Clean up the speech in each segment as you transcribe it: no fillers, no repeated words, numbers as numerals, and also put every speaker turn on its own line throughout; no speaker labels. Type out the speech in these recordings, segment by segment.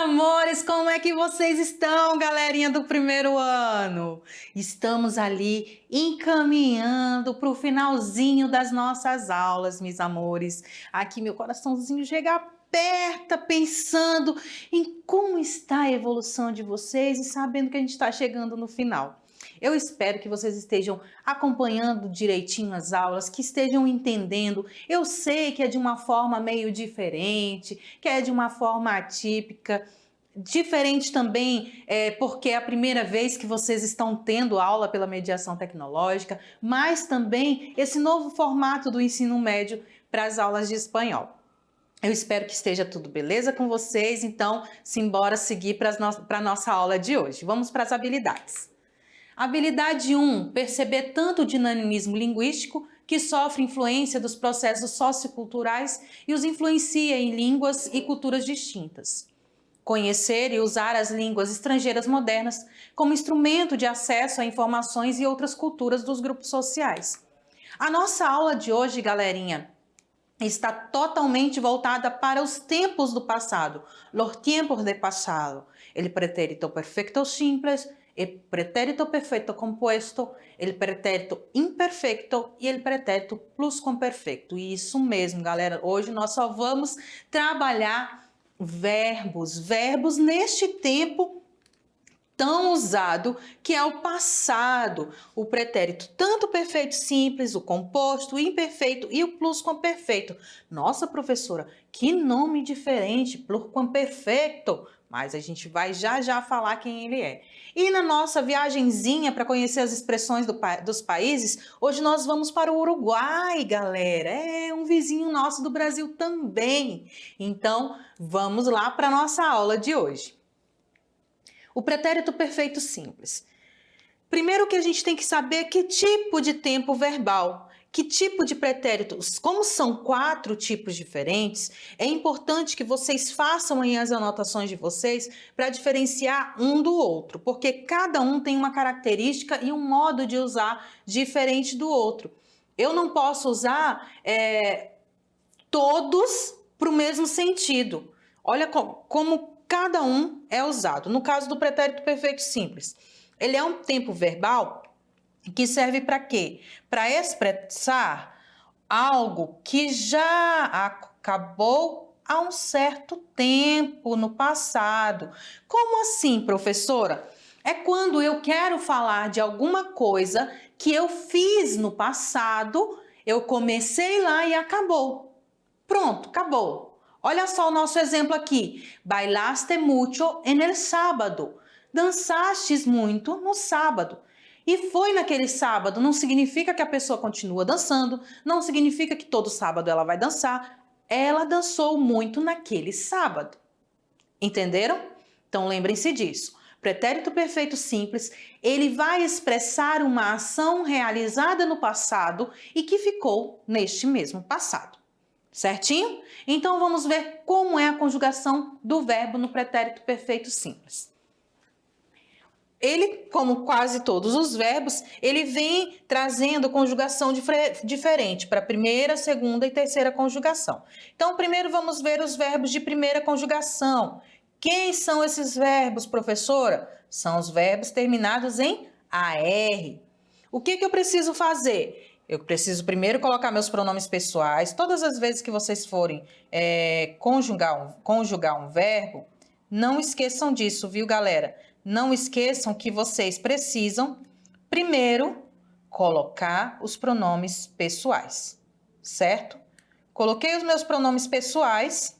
amores, como é que vocês estão, galerinha do primeiro ano? Estamos ali encaminhando para o finalzinho das nossas aulas, meus amores. Aqui meu coraçãozinho chega aperta pensando em como está a evolução de vocês e sabendo que a gente está chegando no final. Eu espero que vocês estejam acompanhando direitinho as aulas, que estejam entendendo. Eu sei que é de uma forma meio diferente, que é de uma forma atípica, diferente também porque é a primeira vez que vocês estão tendo aula pela mediação tecnológica, mas também esse novo formato do ensino médio para as aulas de espanhol. Eu espero que esteja tudo beleza com vocês, então simbora seguir para a nossa aula de hoje. Vamos para as habilidades. Habilidade 1, perceber tanto o dinamismo linguístico que sofre influência dos processos socioculturais e os influencia em línguas e culturas distintas. Conhecer e usar as línguas estrangeiras modernas como instrumento de acesso a informações e outras culturas dos grupos sociais. A nossa aula de hoje, galerinha, está totalmente voltada para os tempos do passado, los tiempos de pasado. El pretérito perfecto simples, el pretérito perfecto compuesto, el pretérito imperfecto e el pretérito pluscuamperfecto. Isso mesmo, galera. Hoje nós só vamos trabalhar verbos neste tempo tão usado, que é o passado, o pretérito tanto perfeito simples, o composto, o imperfeito e o pluscuamperfeito. Nossa, professora, que nome diferente, pluscuamperfeito, mas a gente vai já falar quem ele é. E na nossa viagenzinha para conhecer as expressões dos países, hoje nós vamos para o Uruguai, galera. É um vizinho nosso do Brasil também. Então, vamos lá para a nossa aula de hoje. O pretérito perfeito simples. Primeiro que a gente tem que saber que tipo de tempo verbal, que tipo de pretéritos. Como são 4 tipos diferentes, é importante que vocês façam aí as anotações de vocês para diferenciar um do outro, porque cada um tem uma característica e um modo de usar diferente do outro. Eu não posso usar todos para o mesmo sentido. Olha como cada um é usado. No caso do pretérito perfeito simples, ele é um tempo verbal que serve para quê? Para expressar algo que já acabou há um certo tempo no passado. Como assim, professora? É quando eu quero falar de alguma coisa que eu fiz no passado, eu comecei lá e acabou. Pronto, acabou. Olha só o nosso exemplo aqui. Bailaste mucho en el sábado. Dançastes muito no sábado. E foi naquele sábado. Não significa que a pessoa continua dançando. Não significa que todo sábado ela vai dançar. Ela dançou muito naquele sábado. Entenderam? Então lembrem-se disso. Pretérito perfeito simples, ele vai expressar uma ação realizada no passado e que ficou neste mesmo passado. Certinho? Então vamos ver como é a conjugação do verbo no pretérito perfeito simples. Ele, como quase todos os verbos, ele vem trazendo conjugação diferente para a primeira, segunda e terceira conjugação. Então, primeiro vamos ver os verbos de primeira conjugação. Quem são esses verbos, professora? São os verbos terminados em AR. O que eu preciso fazer? Eu preciso primeiro colocar meus pronomes pessoais. Todas as vezes que vocês forem conjugar um verbo, não esqueçam disso, viu, galera? Não esqueçam que vocês precisam primeiro colocar os pronomes pessoais, certo? Coloquei os meus pronomes pessoais,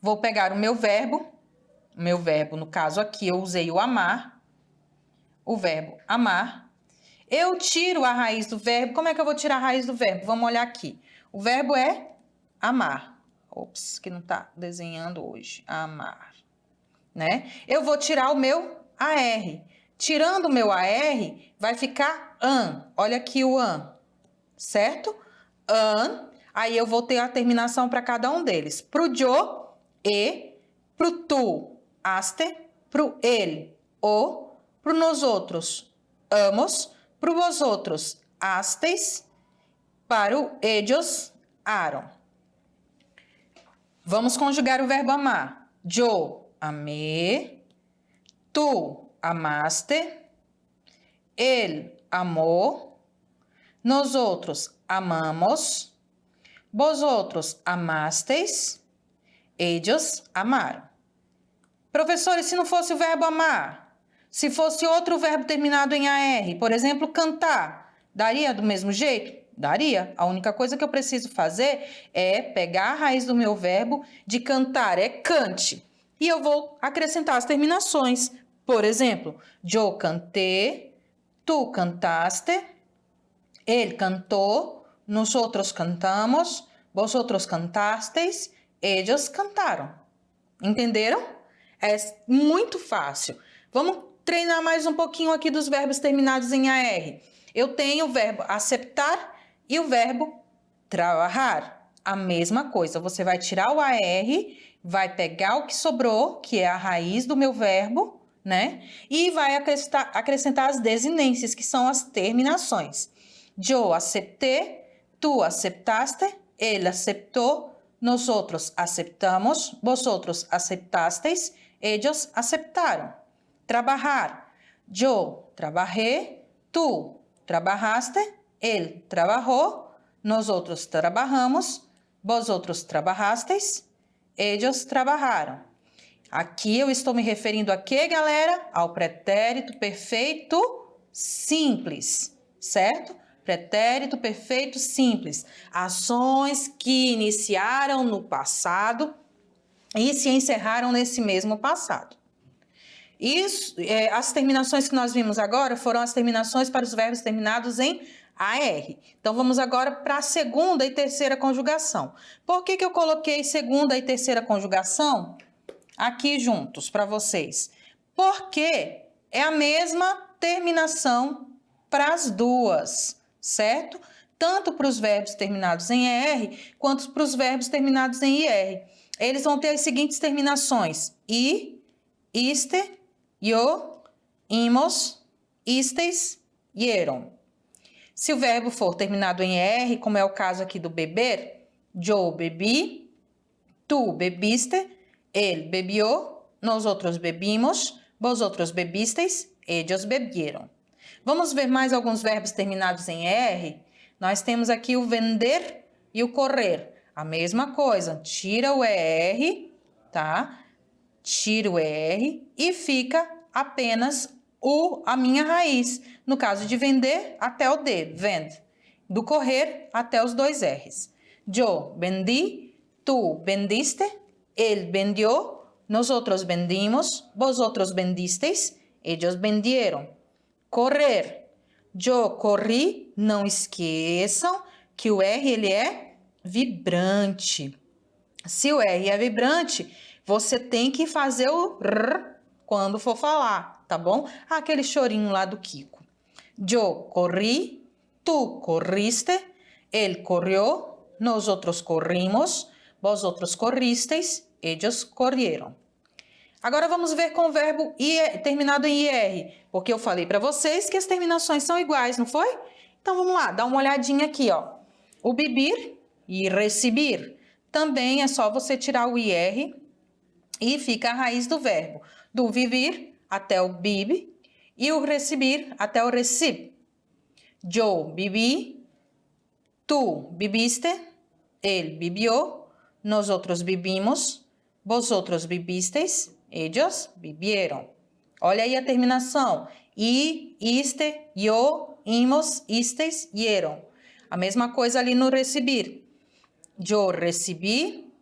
vou pegar o meu verbo no caso aqui eu usei o amar, o verbo amar. Eu tiro a raiz do verbo. Como é que eu vou tirar a raiz do verbo? Vamos olhar aqui. O verbo é amar. Ops, que não está desenhando hoje. Amar. Né? Eu vou tirar o meu AR. Tirando o meu AR, vai ficar an. Olha aqui o an. Certo? An. Aí eu vou ter a terminação para cada um deles. Pro yo, e. Pro tu, aste. Pro ele, o. Pro nosotros, amos. Para vosotros, astes, para o ellos, aram. Vamos conjugar o verbo amar. Yo amé, tú amaste, él amó, nosotros amamos, vosotros amasteis, ellos amaram. Professor, e se não fosse o verbo amar? Se fosse outro verbo terminado em AR, por exemplo, cantar, daria do mesmo jeito? Daria. A única coisa que eu preciso fazer é pegar a raiz do meu verbo de cantar, é cante. E eu vou acrescentar as terminações. Por exemplo, yo canté, tú cantaste, él cantó, nosotros cantamos, vosotros cantasteis, ellos cantaram. Entenderam? É muito fácil. Vamos treinar mais um pouquinho aqui dos verbos terminados em AR. Eu tenho o verbo aceptar e o verbo trabalhar. A mesma coisa. Você vai tirar o AR, vai pegar o que sobrou, que é a raiz do meu verbo, né? E vai acrescentar as desinências, que são as terminações. Yo acepté, tú aceptaste, él aceptó, nosotros aceptamos, vosotros aceptasteis, ellos aceptaram. Trabajar. Yo trabajé, tú trabajaste, él trabajó, nosotros trabajamos, vosotros trabajasteis, ellos trabajaram. Aqui eu estou me referindo a quê, galera? Ao pretérito perfeito simples, certo? Pretérito perfeito simples. Ações que iniciaram no passado e se encerraram nesse mesmo passado. Isso, as terminações que nós vimos agora foram as terminações para os verbos terminados em AR. Então, vamos agora para a segunda e terceira conjugação. Por que eu coloquei segunda e terceira conjugação aqui juntos para vocês? Porque é a mesma terminação para as duas, certo? Tanto para os verbos terminados em ER, quanto para os verbos terminados em IR. Eles vão ter as seguintes terminações: I, iste, yo, imos, istes, ieron. Se o verbo for terminado em ER, como é o caso aqui do beber, yo bebi, tú bebiste, él bebió, nosotros bebimos, vosotros bebisteis, ellos bebieron. Vamos ver mais alguns verbos terminados em ER? Nós temos aqui o vender e o correr. A mesma coisa, tira o ER, tá? Tira o ER e fica apenas a minha raiz. No caso de vender, até o D, vend. Do correr, até os dois R's. Yo vendí, tú vendiste, él vendió, nosotros vendimos, vosotros vendisteis, ellos vendieron. Correr. Yo corri, não esqueçam que o R ele é vibrante. Se o R é vibrante, você tem que fazer o R quando for falar, tá bom? Aquele chorinho lá do Kiko. Yo corri, tú corriste, él corrió, nosotros corrimos, vosotros corristeis, ellos corrieron. Agora vamos ver com o verbo terminado em IR, porque eu falei para vocês que as terminações são iguais, não foi? Então vamos lá, dá uma olhadinha aqui, ó. O bebir e recibir. Também é só você tirar o IR e fica a raiz do verbo. Do vivir até o bib e o recibir até o recib. Yo viví, tú viviste, él vivió, nosotros vivimos, vosotros vivisteis, ellos vivieron. Olha aí a terminação. I, iste, yo, imos, istes, ieron. A mesma coisa ali no recibir. Yo recibí,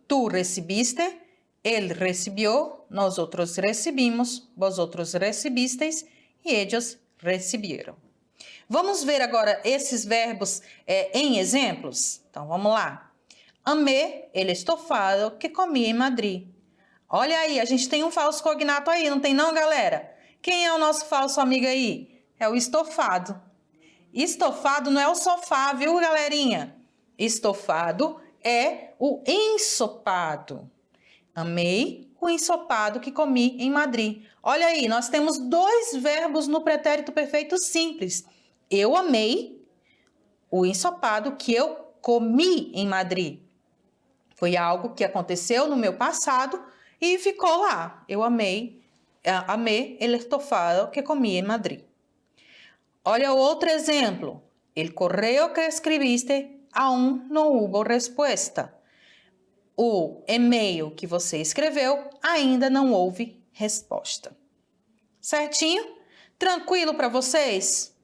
tú recibiste, él recibió, nosotros recibimos, vosotros recibisteis e ellos recibieron. Vamos ver agora esses verbos em exemplos? Então, vamos lá. Amé el estofado que comi em Madrid. Olha aí, a gente tem um falso cognato aí, não tem não, galera? Quem é o nosso falso amigo aí? É o estofado. Estofado não é o sofá, viu, galerinha? Estofado é o ensopado. Amei o ensopado que comi em Madrid. Olha aí, nós temos dois verbos no pretérito perfeito simples. Eu amei o ensopado que eu comi em Madrid. Foi algo que aconteceu no meu passado e ficou lá. Eu amei el estofado que comi em Madrid. Olha outro exemplo. El correo que escribiste aún no hubo respuesta. O e-mail que você escreveu ainda não houve resposta. Certinho? Tranquilo para vocês?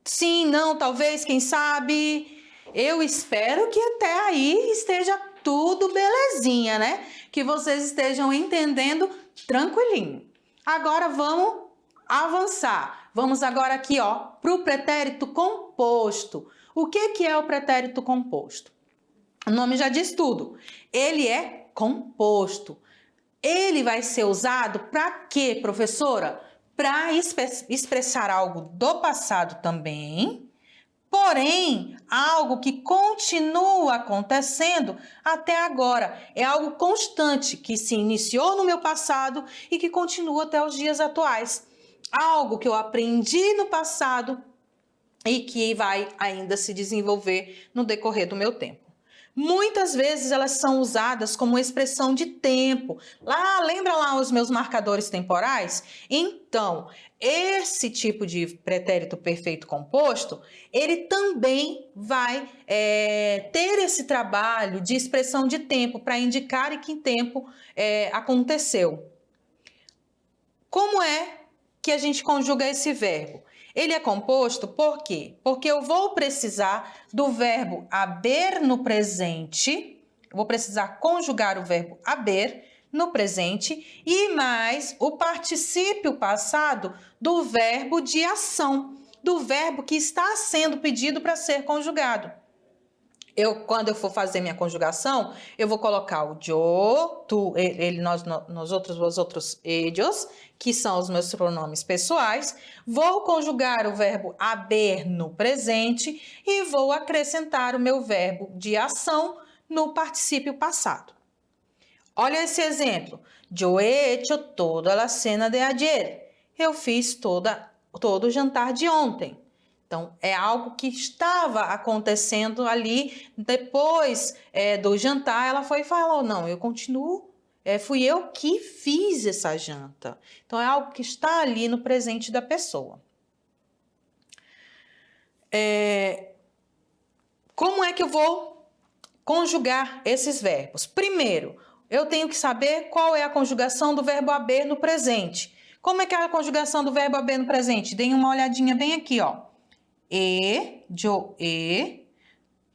Sim, não, talvez, quem sabe? Eu espero que até aí esteja tudo belezinha, né? Que vocês estejam entendendo tranquilinho. Agora vamos avançar. Vamos agora aqui, ó, para o pretérito composto. O que é o pretérito composto? O nome já diz tudo. Ele é composto. Ele vai ser usado para quê, professora? Para expressar algo do passado também, porém, algo que continua acontecendo até agora. É algo constante que se iniciou no meu passado e que continua até os dias atuais. Algo que eu aprendi no passado e que vai ainda se desenvolver no decorrer do meu tempo. Muitas vezes elas são usadas como expressão de tempo. Lembra lá os meus marcadores temporais? Então, esse tipo de pretérito perfeito composto, ele também vai ter esse trabalho de expressão de tempo para indicar em que tempo aconteceu. Como é que a gente conjuga esse verbo? Ele é composto por quê? Porque eu vou precisar do verbo haber no presente, eu vou precisar conjugar o verbo haber no presente e mais o particípio passado do verbo de ação, do verbo que está sendo pedido para ser conjugado. Quando eu for fazer minha conjugação, eu vou colocar o yo, tu, ele, nós outros, os outros ellos, que são os meus pronomes pessoais. Vou conjugar o verbo haber no presente e vou acrescentar o meu verbo de ação no particípio passado. Olha esse exemplo. Yo he hecho toda la cena de ayer. Eu fiz todo o jantar de ontem. Então, é algo que estava acontecendo ali, depois do jantar, ela foi e falou, não, eu continuo, fui eu que fiz essa janta. Então, é algo que está ali no presente da pessoa. Como é que eu vou conjugar esses verbos? Primeiro, eu tenho que saber qual é a conjugação do verbo haber no presente. Como é que é a conjugação do verbo haber no presente? Deem uma olhadinha bem aqui, ó. Yo he,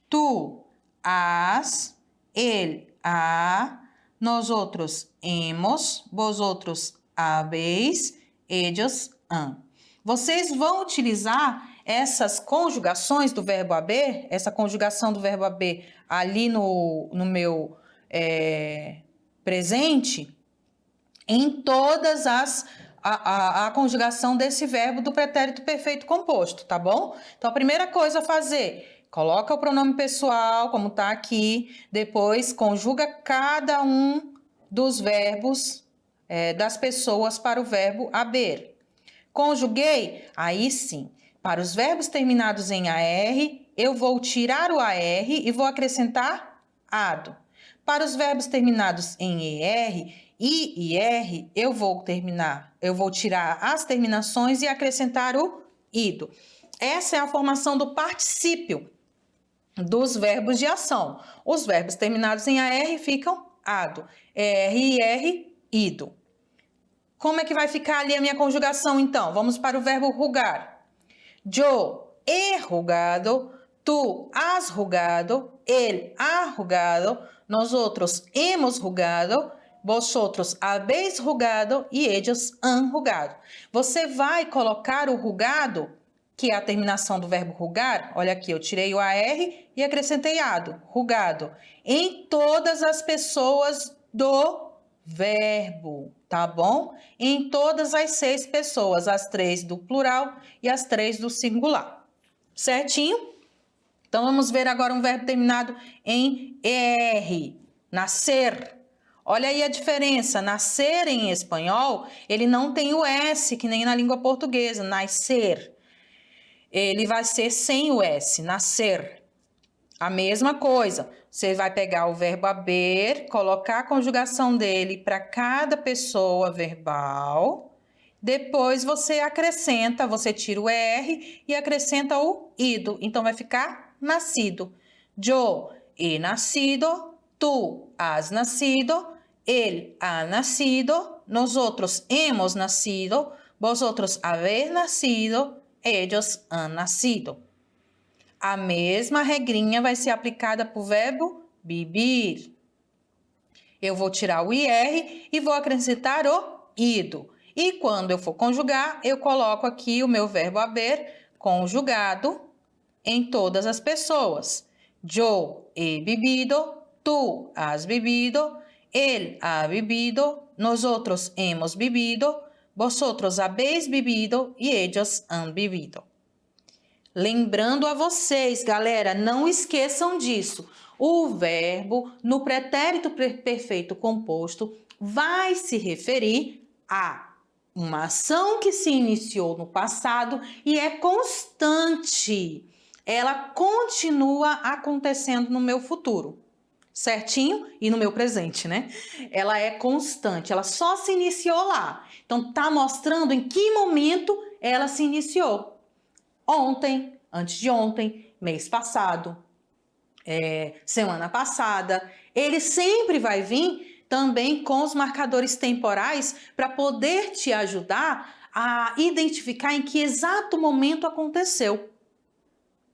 tú has, él ha, nosotros hemos, vosotros habéis, ellos han. Vocês vão utilizar essas conjugações do verbo haber, essa conjugação do verbo haber ali no meu presente, em todas a conjugação desse verbo do pretérito perfeito composto, tá bom? Então, a primeira coisa a fazer, coloca o pronome pessoal, como tá aqui, depois conjuga cada um dos verbos das pessoas para o verbo haber. Conjuguei? Aí sim, para os verbos terminados em AR, eu vou tirar o AR e vou acrescentar ADO. Para os verbos terminados em ER, I e R, eu vou tirar as terminações e acrescentar o ido. Essa é a formação do particípio dos verbos de ação. Os verbos terminados em AR ficam ado, R e R, ido. Como é que vai ficar ali a minha conjugação, então? Vamos para o verbo rugar. Yo he rugado, tú has rugado, él ha rugado, nosotros hemos rugado, vosotros habéis rugado e ellos han rugado. Você vai colocar o rugado, que é a terminação do verbo rugar, olha aqui, eu tirei o AR e acrescentei ado, rugado, em todas as pessoas do verbo, tá bom? Em todas as 6 pessoas, as 3 do plural e as 3 do singular, certinho? Então, vamos ver agora um verbo terminado em ER, nascer. Olha aí a diferença, nascer em espanhol, ele não tem o S, que nem na língua portuguesa, nascer. Ele vai ser sem o S, nascer. A mesma coisa, você vai pegar o verbo haver, colocar a conjugação dele para cada pessoa verbal, depois você acrescenta, você tira o er e acrescenta o ido, então vai ficar nascido. Yo he nacido, tú has nacido, él ha nacido, nosotros hemos nacido, vosotros habéis nacido, ellos han nacido. A mesma regrinha vai ser aplicada para o verbo beber. Eu vou tirar o IR e vou acrescentar o ido. E quando eu for conjugar, eu coloco aqui o meu verbo haver conjugado em todas as pessoas. Yo he bebido, tú has bebido, él ha bebido, nosotros hemos bebido, vosotros habéis bebido y ellos han bebido. Lembrando a vocês, galera, não esqueçam disso. O verbo no pretérito perfeito composto vai se referir a uma ação que se iniciou no passado e é constante. Ela continua acontecendo no meu futuro, certinho? E no meu presente, né? Ela é constante, ela só se iniciou lá. Então, tá mostrando em que momento ela se iniciou. Ontem, antes de ontem, mês passado, semana passada. Ele sempre vai vir também com os marcadores temporais para poder te ajudar a identificar em que exato momento aconteceu.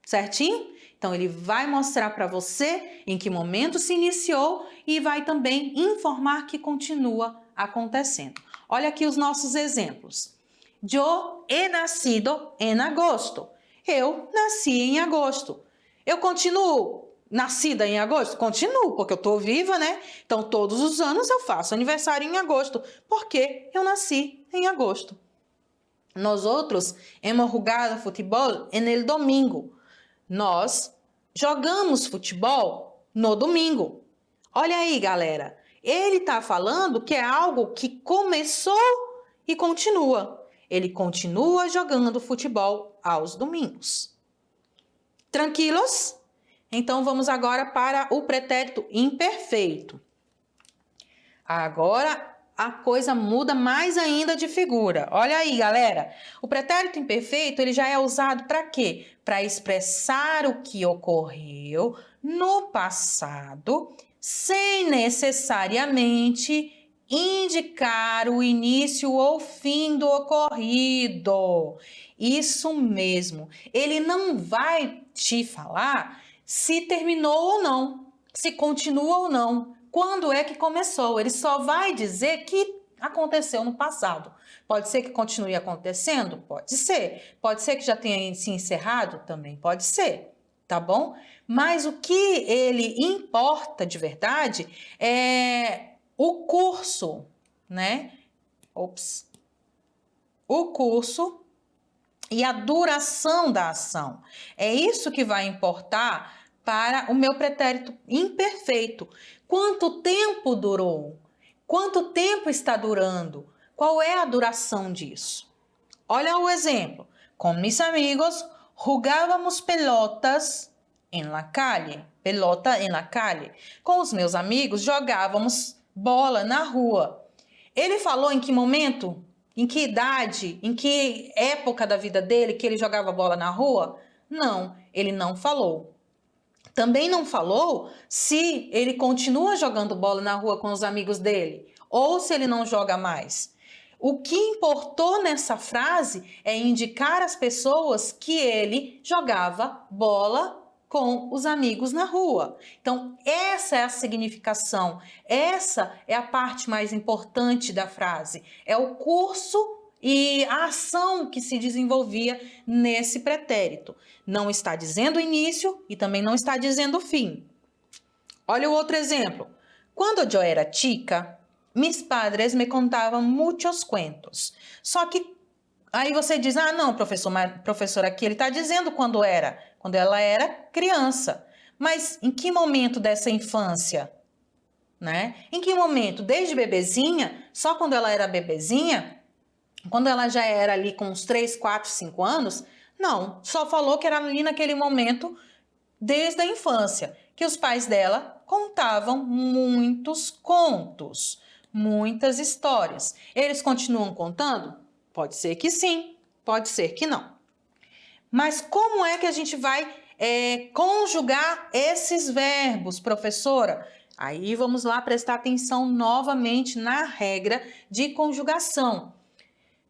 Certinho? Então, ele vai mostrar para você em que momento se iniciou e vai também informar que continua acontecendo. Olha aqui os nossos exemplos. Yo he nacido en agosto. Eu nasci em agosto. Eu continuo nascida em agosto? Continuo, porque eu estou viva, né? Então, todos os anos eu faço aniversário em agosto, porque eu nasci em agosto. Nosotros hemos jugado futebol en el domingo. Nós jogamos futebol no domingo. Olha aí, galera. Ele está falando que é algo que começou e continua. Ele continua jogando futebol aos domingos. Tranquilos? Então, vamos agora para o pretérito imperfeito. Agora, a coisa muda mais ainda de figura. Olha aí, galera. O pretérito imperfeito, ele já é usado para quê? Para expressar o que ocorreu no passado, sem necessariamente indicar o início ou fim do ocorrido. Isso mesmo. Ele não vai te falar se terminou ou não, se continua ou não, quando é que começou. Ele só vai dizer que aconteceu no passado. Pode ser que continue acontecendo? Pode ser. Pode ser que já tenha se encerrado? Também pode ser, tá bom? Mas o que ele importa de verdade é o curso, né? O curso e a duração da ação. É isso que vai importar para o meu pretérito imperfeito. Quanto tempo durou? Quanto tempo está durando? Qual é a duração disso? Olha o exemplo. Com mis amigos, jugávamos pelotas en la calle. Pelota en la calle. Com os meus amigos, jogávamos bola na rua. Ele falou em que momento, em que idade, em que época da vida dele que ele jogava bola na rua? Não, ele não falou. Também não falou se ele continua jogando bola na rua com os amigos dele ou se ele não joga mais. O que importou nessa frase é indicar às pessoas que ele jogava bola com os amigos na rua. Então, essa é a significação, essa é a parte mais importante da frase. É o curso e a ação que se desenvolvia nesse pretérito. Não está dizendo início e também não está dizendo fim. Olha o outro exemplo. Quando eu era chica, mis padres me contavam muitos cuentos. Só que aí você diz, ah, não, professor, aqui ele está dizendo quando ela era criança. Mas em que momento dessa infância? Né? Em que momento? Desde bebezinha? Só quando ela era bebezinha? Quando ela já era ali com uns 3, 4, 5 anos? Não, só falou que era ali naquele momento desde a infância, que os pais dela contavam muitos contos, muitas histórias. Eles continuam contando? Pode ser que sim, pode ser que não. Mas como é que a gente vai conjugar esses verbos, professora? Aí vamos lá prestar atenção novamente na regra de conjugação.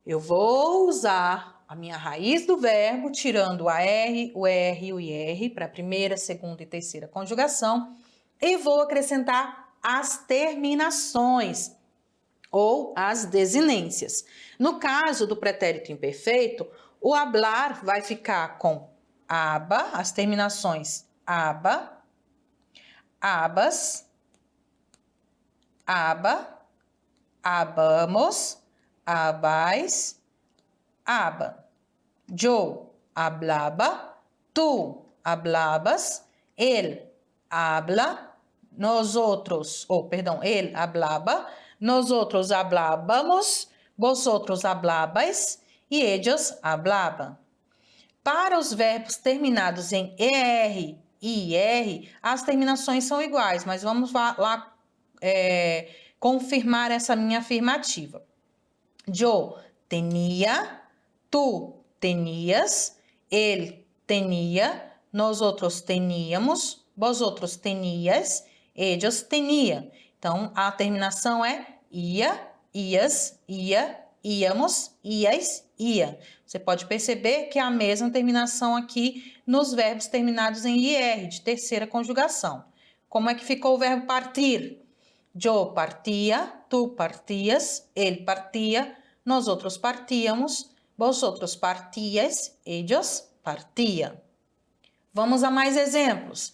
Eu vou usar a minha raiz do verbo, tirando a R, o R e o IR para a primeira, segunda e terceira conjugação, e vou acrescentar as terminações ou as desinências. No caso do pretérito imperfeito, o hablar vai ficar com aba, as terminações aba, abas, aba, abamos, abais, aba. Yo hablaba, tú hablabas, él habla, nosotros, él hablaba, nosotros hablábamos, vosotros hablabais e ellos hablaban. Para os verbos terminados em ER e IR, as terminações são iguais, mas vamos lá confirmar essa minha afirmativa. Yo tenía, tú tenías, él tenía, nosotros teníamos, vosotros tenías, ellos tenían. Então, a terminação é ia, ias, ia, íamos, ias, ia. Você pode perceber que é a mesma terminação aqui nos verbos terminados em IR, de terceira conjugação. Como é que ficou o verbo partir? Yo partía, tú partías, él partía, nosotros partíamos, vosotros partíais, ellos partían. Vamos a mais exemplos.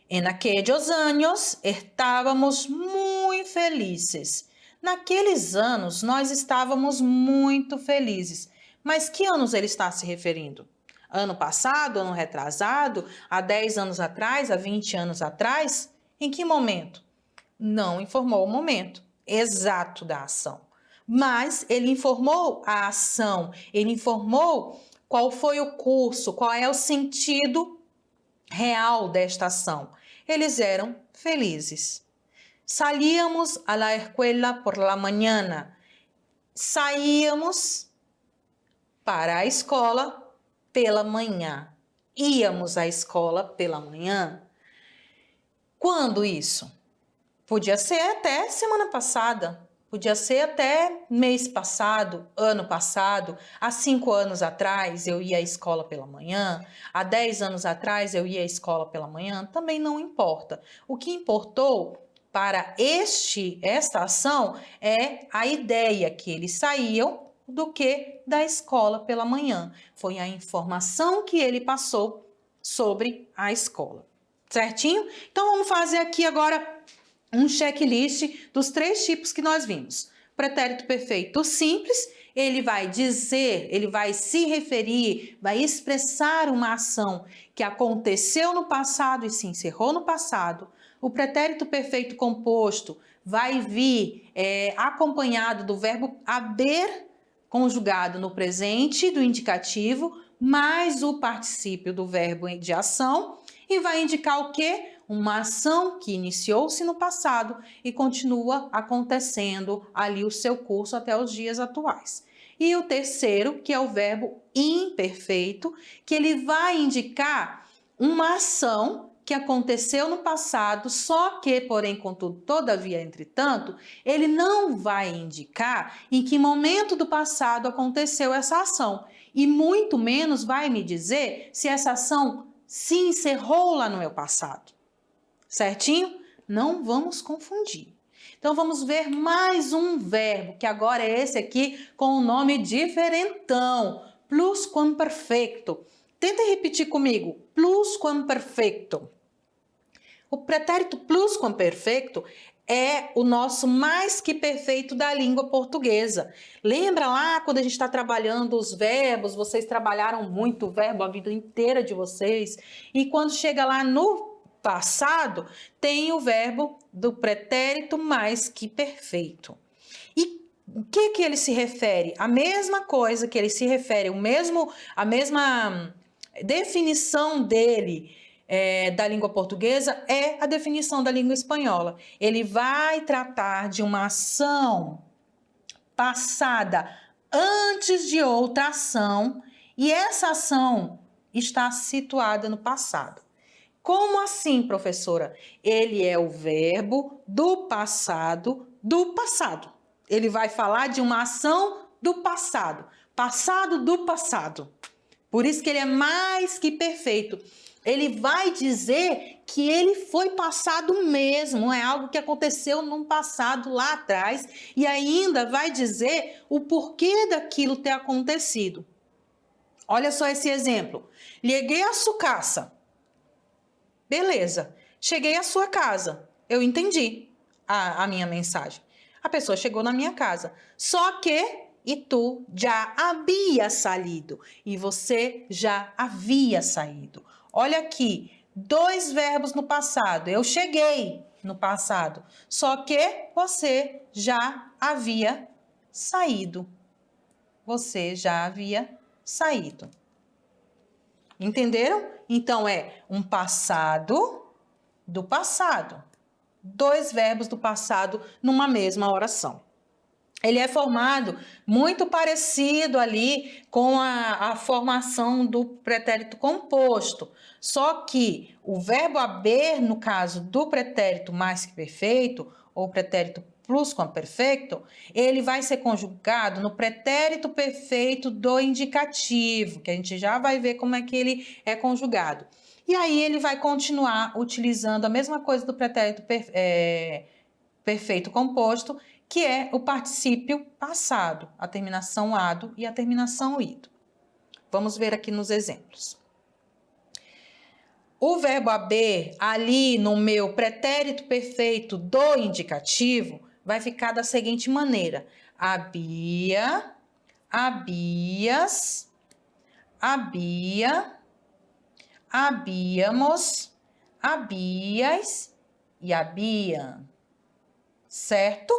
En aquellos años estábamos muy felices. Naqueles anos nós estávamos muito felizes. Mas que anos ele está se referindo? Ano passado, ano retrasado, há 10 anos atrás, há 20 anos atrás? Em que momento? Não informou o momento exato da ação. Mas ele informou a ação, ele informou qual foi o curso, qual é o sentido real desta ação. Eles eram felizes. Salíamos a la escuela por la mañana. Saíamos para a escola pela manhã. Íamos à escola pela manhã. Quando isso? Podia ser até semana passada, podia ser até mês passado, ano passado, há 5 anos atrás eu ia à escola pela manhã, há 10 anos atrás eu ia à escola pela manhã, também não importa. O que importou para esta ação é a ideia que eles saíam do que da escola pela manhã. Foi a informação que ele passou sobre a escola. Certinho? Então vamos fazer aqui agora um checklist dos 3 tipos que nós vimos. Pretérito perfeito simples, ele vai dizer, ele vai se referir, vai expressar uma ação que aconteceu no passado e se encerrou no passado. O pretérito perfeito composto vai vir acompanhado do verbo haver conjugado no presente do indicativo, mais o particípio do verbo de ação e vai indicar o quê? Uma ação que iniciou-se no passado e continua acontecendo ali o seu curso até os dias atuais. E o terceiro, que é o verbo imperfeito, que ele vai indicar uma ação que aconteceu no passado, só que, porém, contudo, todavia, entretanto, ele não vai indicar em que momento do passado aconteceu essa ação e muito menos vai me dizer se essa ação se encerrou lá no meu passado. Certinho? Não vamos confundir. Então, vamos ver mais um verbo, que agora é esse aqui com um nome diferentão. Pluscuamperfecto. Tentem repetir comigo. Pluscuamperfecto. O pretérito pluscuamperfecto é o nosso mais que perfeito da língua portuguesa. Lembra lá quando a gente está trabalhando os verbos, vocês trabalharam muito o verbo a vida inteira de vocês, e quando chega lá no passado, tem o verbo do pretérito mais que perfeito. E o que ele se refere? A mesma coisa que ele se refere, a mesma definição dele da língua portuguesa é a definição da língua espanhola. Ele vai tratar de uma ação passada antes de outra ação e essa ação está situada no passado. Como assim, professora? Ele é o verbo do passado do passado. Ele vai falar de uma ação do passado, passado do passado. Por isso que ele é mais que perfeito. Ele vai dizer que ele foi passado mesmo, é algo que aconteceu num passado lá atrás e ainda vai dizer o porquê daquilo ter acontecido. Olha só esse exemplo. Liguei a sucaça. Beleza. Cheguei à sua casa. Eu entendi a minha mensagem. A pessoa chegou na minha casa. Só que e tu já havia saído e você já havia saído. Olha aqui, 2 verbos no passado. Eu cheguei no passado, só que você já havia saído. Você já havia saído. Entenderam? Então é um passado do passado. 2 verbos do passado numa mesma oração. Ele é formado muito parecido ali com a formação do pretérito composto, só que o verbo haver, no caso do pretérito mais que perfeito, ou pretérito plusquamperfeito, ele vai ser conjugado no pretérito perfeito do indicativo, que a gente já vai ver como é que ele é conjugado. E aí ele vai continuar utilizando a mesma coisa do pretérito perfeito composto, que é o particípio passado, a terminação ado e a terminação ido. Vamos ver aqui nos exemplos. O verbo haver, ali no meu pretérito perfeito do indicativo, vai ficar da seguinte maneira: havia, havias, havia, habíamos, havias e haviam. Certo?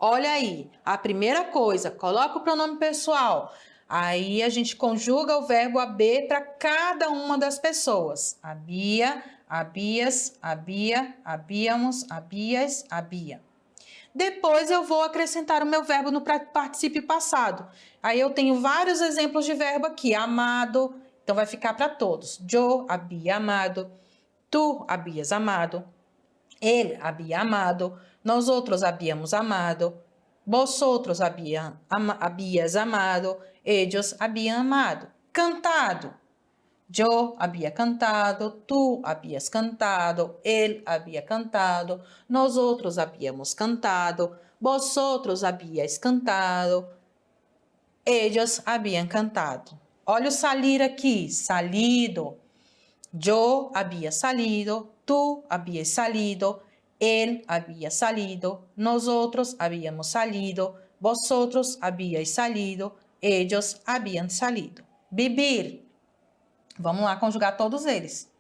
Olha aí, a primeira coisa, coloca o pronome pessoal. Aí a gente conjuga o verbo haver para cada uma das pessoas. Havia, havias, havia, habíamos, havias, havia. Depois eu vou acrescentar o meu verbo no particípio passado. Aí eu tenho vários exemplos de verbo aqui. Amado, então vai ficar para todos. Yo había amado, tu habias amado, ele havia amado, nós outros habíamos amado, vosotros habías amado, ellos habían amado. Cantado. Yo había cantado, tú habías cantado, él había cantado, nosotros habíamos cantado, vosotros habíais cantado, ellos habían cantado. Olha o salir aqui, salido. Yo había salido, tú habías salido, él había salido, nosotros habíamos salido, vosotros habíais salido, ellos habían salido. Beber. Vamos lá conjugar todos eles.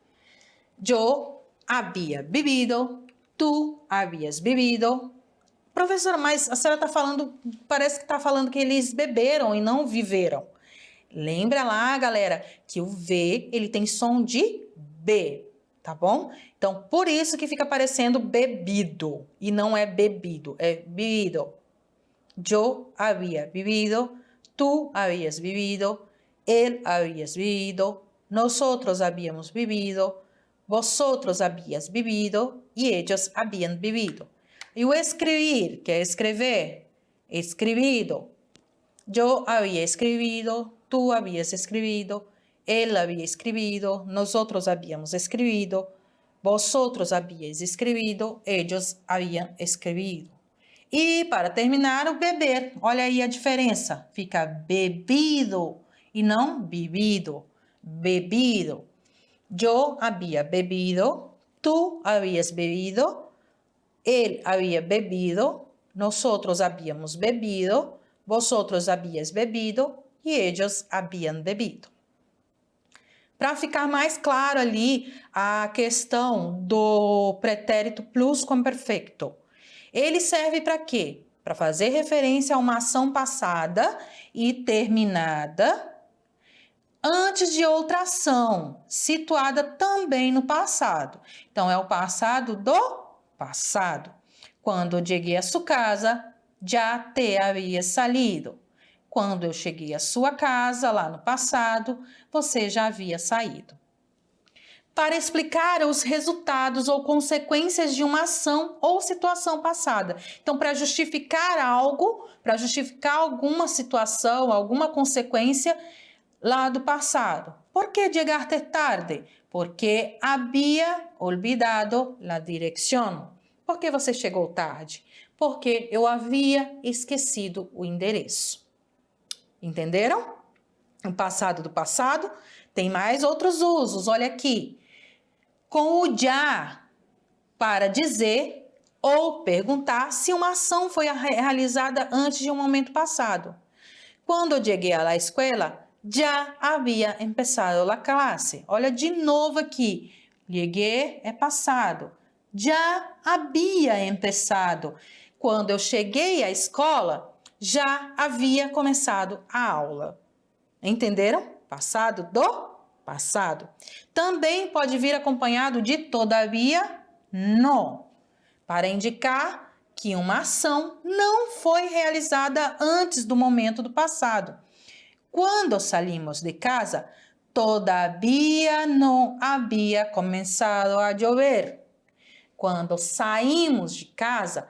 Yo había bebido, tú habías bebido. Professora, mas a senhora está falando, parece que está falando que eles beberam e não viveram. Lembra lá, galera, que o V, ele tem som de B, tá bom? Então, por isso que fica parecendo bebido e não é bebido, é bebido. Yo había bebido, tú habías bebido, él habías bebido, nosotros habíamos bebido, vosotros habías bebido y ellos habían bebido. E o escrever, que é escrever, escribido. Yo había escribido, tú habías escribido, él había escribido, nosotros habíamos escribido, vosotros habíais escribido, ellos habían escribido. E para terminar, o beber. Olha aí a diferença. Fica bebido e não bebido. Bebido. Yo había bebido, tú habías bebido, él había bebido, nosotros habíamos bebido, vosotros habíais bebido e ellos habían bebido. Para ficar mais claro ali a questão do pretérito plusquamperfecto. Ele serve para quê? Para fazer referência a uma ação passada e terminada antes de outra ação, situada também no passado. Então, é o passado do passado. Quando cheguei a sua casa, já te havia salido. Quando eu cheguei à sua casa, lá no passado, você já havia saído. Para explicar os resultados ou consequências de uma ação ou situação passada. Então, para justificar algo, para justificar alguma situação, alguma consequência lá do passado. ¿Por qué llegaste tarde? Porque había olvidado la dirección. Por que você chegou tarde? Porque eu havia esquecido o endereço. Entenderam? O passado do passado tem mais outros usos. Olha aqui. Com o já para dizer ou perguntar se uma ação foi realizada antes de um momento passado. Quando eu cheguei à escola, já havia empezado a classe. Olha de novo aqui. Llegué é passado. Já havia empezado. Quando eu cheguei à escola, já havia começado a aula. Entenderam? Passado do passado. Também pode vir acompanhado de todavia no, para indicar que uma ação não foi realizada antes do momento do passado. Quando salimos de casa, todavia não havia começado a chover. Quando saímos de casa,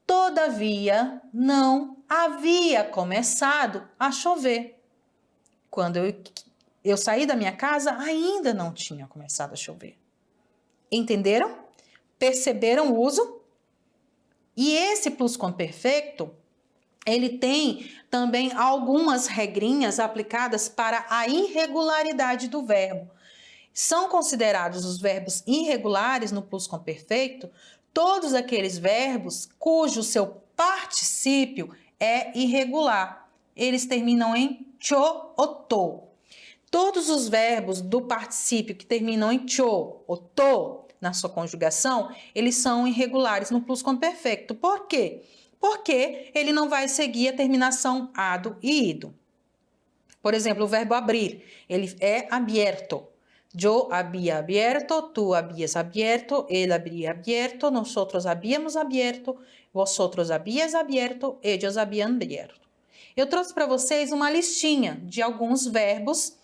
todavia não havia começado a chover. Quando eu saí da minha casa, ainda não tinha começado a chover. Entenderam? Perceberam o uso? E esse plusquamperfeito, ele tem também algumas regrinhas aplicadas para a irregularidade do verbo. São considerados os verbos irregulares no plusquamperfeito todos aqueles verbos cujo seu particípio é irregular. Eles terminam em cho ou to. Todos os verbos do particípio que terminam em cho ou to, na sua conjugação, eles são irregulares no plusquamperfeito. Por quê? Porque ele não vai seguir a terminação ado e ido. Por exemplo, o verbo abrir, ele é abierto. Yo había abierto, tú habías abierto, él habría abierto, nosotros habíamos abierto, vosotros habías abierto, ellos habían abierto. Eu trouxe para vocês uma listinha de alguns verbos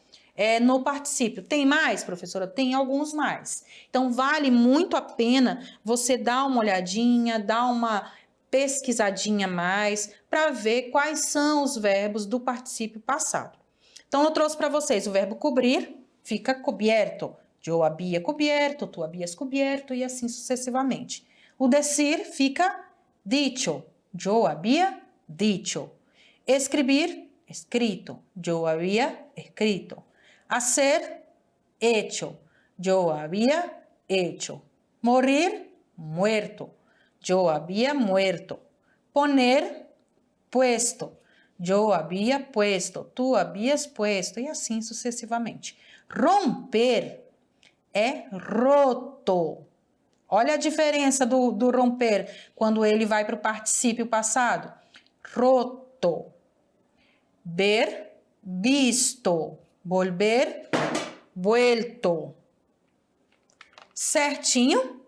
no particípio. Tem mais, professora? Tem alguns mais. Então, vale muito a pena você dar uma olhadinha, dar uma pesquisadinha mais para ver quais são os verbos do particípio passado. Então, eu trouxe para vocês o verbo cobrir, fica cubierto. Yo había cubierto, tú habías cubierto e assim sucessivamente. O decir fica dicho. Yo había dicho. Escribir, escrito. Yo había escrito. Hacer, hecho. Yo había hecho. Morir, muerto. Yo había muerto. Poner, puesto. Yo había puesto. Tú habías puesto. E assim sucessivamente. Romper é roto. Olha a diferença do romper quando ele vai para o particípio passado. Roto. Ver, visto. Volver, vuelto. Certinho?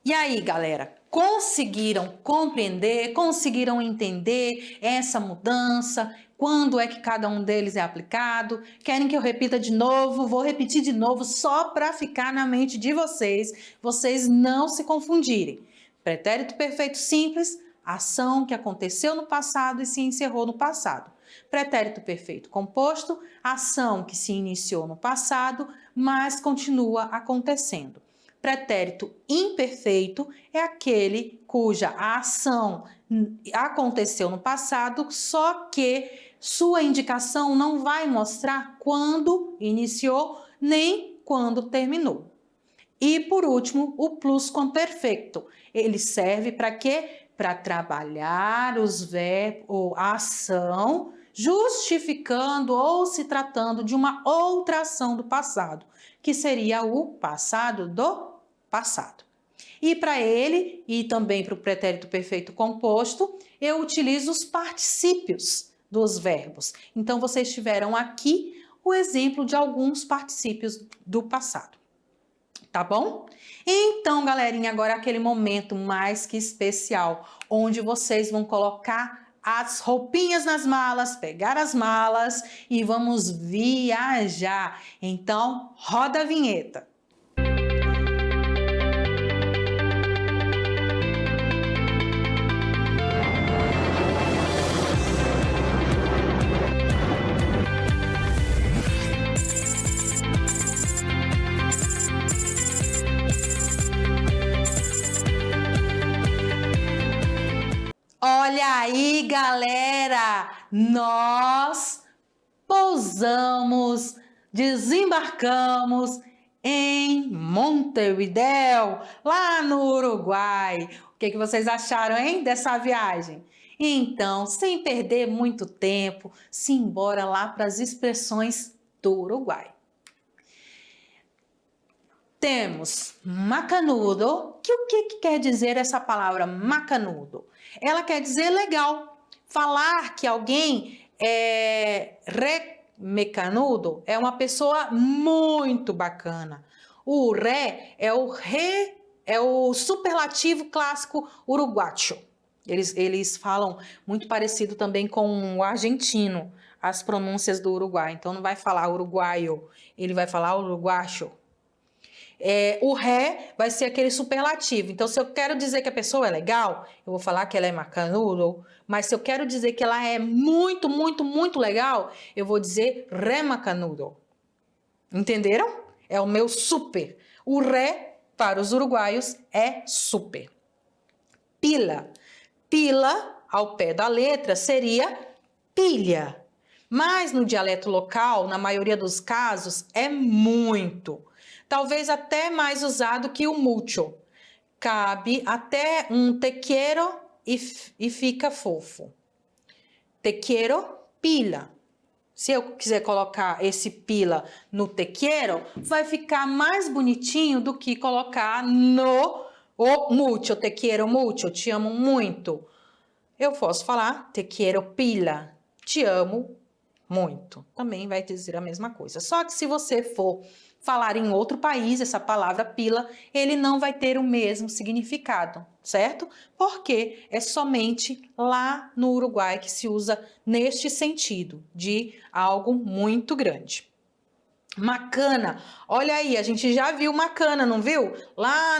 E aí, galera? Conseguiram compreender, conseguiram entender essa mudança? Quando é que cada um deles é aplicado? Querem que eu repita de novo? Vou repetir de novo só para ficar na mente de vocês não se confundirem. Pretérito perfeito simples, ação que aconteceu no passado e se encerrou no passado. Pretérito perfeito composto, ação que se iniciou no passado, mas continua acontecendo. Pretérito imperfeito é aquele cuja ação aconteceu no passado, só que sua indicação não vai mostrar quando iniciou nem quando terminou. E, por último, o plusquamperfeito. Ele serve para quê? Para trabalhar os verbos ou a ação, justificando ou se tratando de uma outra ação do passado, que seria o passado do passado. E para ele, e também para o pretérito perfeito composto, eu utilizo os particípios dos verbos. Então, vocês tiveram aqui o exemplo de alguns particípios do passado. Tá bom? Então, galerinha, agora é aquele momento mais que especial, onde vocês vão colocar as roupinhas nas malas, pegar as malas e vamos viajar. Então, roda a vinheta. Olha aí, galera, nós pousamos, desembarcamos em Montevidéu, lá no Uruguai. O que vocês acharam, hein, dessa viagem? Então, sem perder muito tempo, simbora lá para as expressões do Uruguai. Temos macanudo, que o que quer dizer essa palavra macanudo? Ela quer dizer legal. Falar que alguém é remecanudo é uma pessoa muito bacana. O é o superlativo clássico uruguacho. Eles falam muito parecido também com o argentino, as pronúncias do Uruguai. Então não vai falar uruguaio, ele vai falar uruguacho. O ré vai ser aquele superlativo. Então, se eu quero dizer que a pessoa é legal, eu vou falar que ela é macanudo. Mas se eu quero dizer que ela é muito, muito, muito legal, eu vou dizer ré macanudo. Entenderam? É o meu super. O ré, para os uruguaios, é super. Pila. Pila, ao pé da letra, seria pilha. Mas no dialeto local, na maioria dos casos, é muito. Talvez até mais usado que o mucho. Cabe até um te quiero e fica fofo. Te quiero, pila. Se eu quiser colocar esse pila no te quiero, vai ficar mais bonitinho do que colocar no o mucho. Te quiero mucho, te amo muito. Eu posso falar te quiero pila, te amo muito. Também vai dizer a mesma coisa. Só que se você for falar em outro país, essa palavra pila, ele não vai ter o mesmo significado, certo? Porque é somente lá no Uruguai que se usa neste sentido, de algo muito grande. Macana, olha aí, a gente já viu macana, não viu? Lá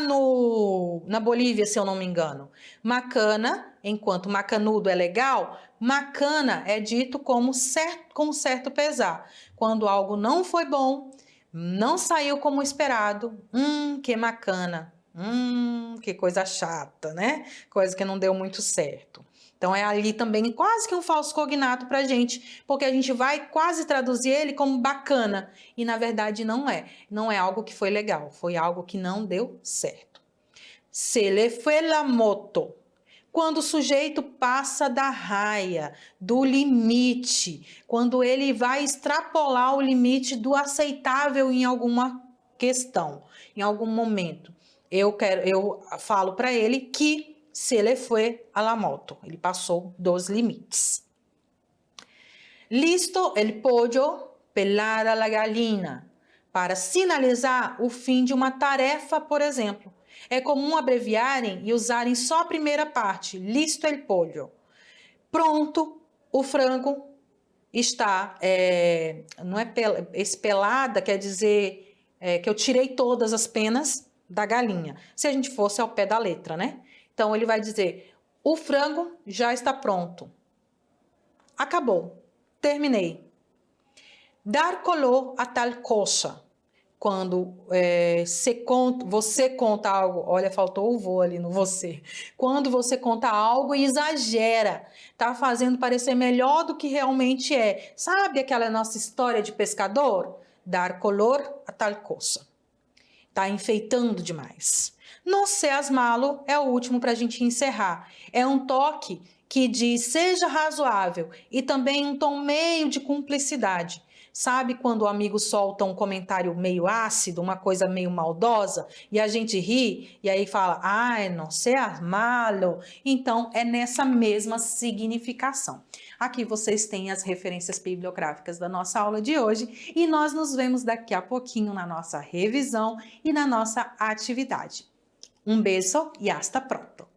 na Bolívia, se eu não me engano. Macana, enquanto macanudo é legal, macana é dito com certo pesar. Quando algo não foi bom, não saiu como esperado, que macana, que coisa chata, né? Coisa que não deu muito certo. Então é ali também quase que um falso cognato pra gente, porque a gente vai quase traduzir ele como bacana, e na verdade não é. Não é algo que foi legal, foi algo que não deu certo. Se le fue la moto. Quando o sujeito passa da raia, do limite, quando ele vai extrapolar o limite do aceitável em alguma questão, em algum momento. Eu falo para ele que se le fue a la moto, ele passou dos limites. Listo el pollo, pelada la gallina, para sinalizar o fim de uma tarefa, por exemplo. É comum abreviarem e usarem só a primeira parte, listo el pollo. Pronto, o frango está, não é esse pelada, quer dizer que eu tirei todas as penas da galinha. Se a gente fosse ao pé da letra, né? Então, ele vai dizer, o frango já está pronto. Acabou, terminei. Dar color a tal cosa. Quando você conta algo, olha, faltou o vô ali no você. Quando você conta algo e exagera, tá fazendo parecer melhor do que realmente é. Sabe aquela nossa história de pescador? Dar color a tal cosa. Tá enfeitando demais. No seas malo é o último para a gente encerrar. É um toque que diz seja razoável e também um tom meio de cumplicidade. Sabe quando o amigo solta um comentário meio ácido, uma coisa meio maldosa, e a gente ri, e aí fala, ai, não seas malo. Então, é nessa mesma significação. Aqui vocês têm as referências bibliográficas da nossa aula de hoje, e nós nos vemos daqui a pouquinho na nossa revisão e na nossa atividade. Um beijo e hasta pronto!